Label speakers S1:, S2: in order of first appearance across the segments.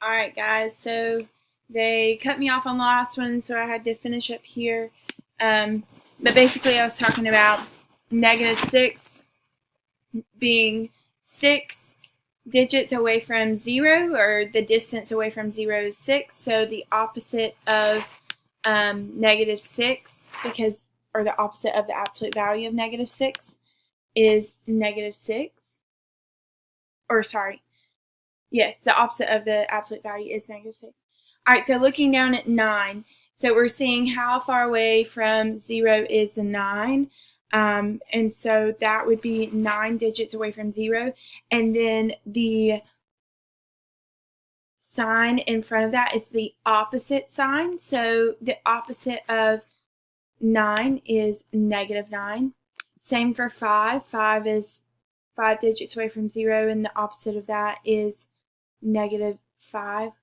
S1: Alright guys, so they cut me off on the last one, so I had to finish up here. But basically I was talking about -6 being 6 digits away from 0, or the distance away from 0 is 6, so the opposite of -6, or the opposite of the absolute value of -6 is -6. Or sorry, yes, the opposite of the absolute value is -6. Alright, so looking down at 9, so we're seeing how far away from 0 is 9. And so that would be 9 digits away from 0. And then the sign in front of that is the opposite sign. So the opposite of 9 is -9. Same for 5. 5 is 5 digits away from 0, and the opposite of that is -5.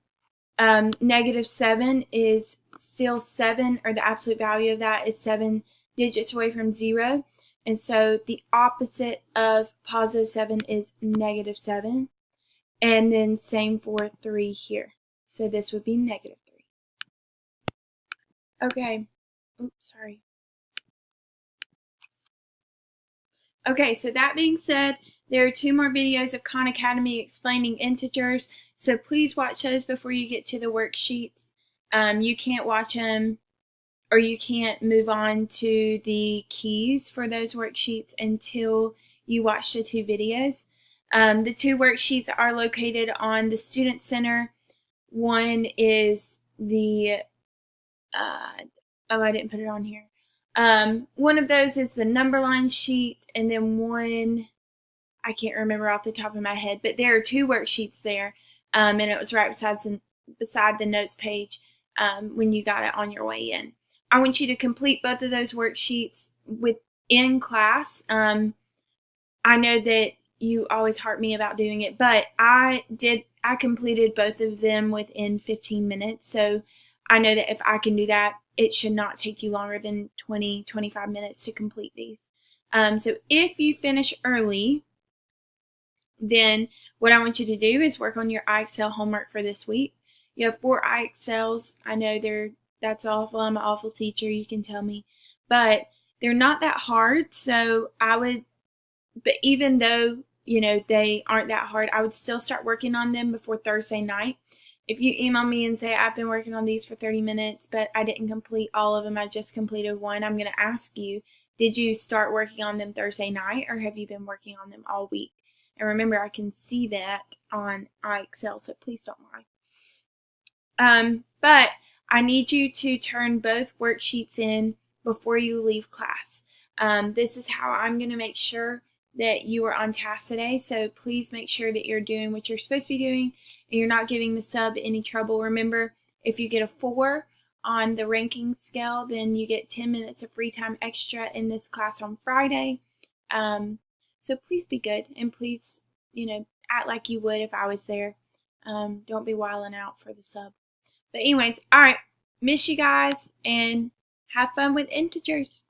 S1: -7 is still 7, or the absolute value of that is 7 digits away from 0. And so the opposite of +7 is -7. And then same for 3 here. So this would be -3. Okay. Oops, sorry. Okay, so that being said, there are 2 more videos of Khan Academy explaining integers, so please watch those before you get to the worksheets. You can't watch them, or you can't move on to the keys for those worksheets until you watch the 2 videos. The 2 worksheets are located on the Student Center. One is the, I didn't put it on here. One of those is the number line sheet, and then one, I can't remember off the top of my head, but there are 2 worksheets there, and it was right beside the notes page when you got it on your way in. I want you to complete both of those worksheets within class. I know that you always harp me about doing it, but I completed both of them within 15 minutes, so I know that if I can do that, it should not take you longer than 20-25 minutes to complete these. So if you finish early, then what I want you to do is work on your IXL homework for this week. You have 4 IXLs. I know that's awful. I'm an awful teacher, you can tell me. But they're not that hard, so but even though, they aren't that hard, I would still start working on them before Thursday night. If you email me and say, I've been working on these for 30 minutes, but I didn't complete all of them, I just completed one, I'm going to ask you, did you start working on them Thursday night, or have you been working on them all week? And remember, I can see that on IXL, so please don't lie. But I need you to turn both worksheets in before you leave class. This is how I'm going to make sure that you are on task today, so please make sure that you're doing what you're supposed to be doing and you're not giving the sub any trouble. Remember, if you get a 4 on the ranking scale, then you get 10 minutes of free time extra in this class on Friday. So please be good, and please, act like you would if I was there. Don't be wilding out for the sub. But anyways, alright, miss you guys, and have fun with integers.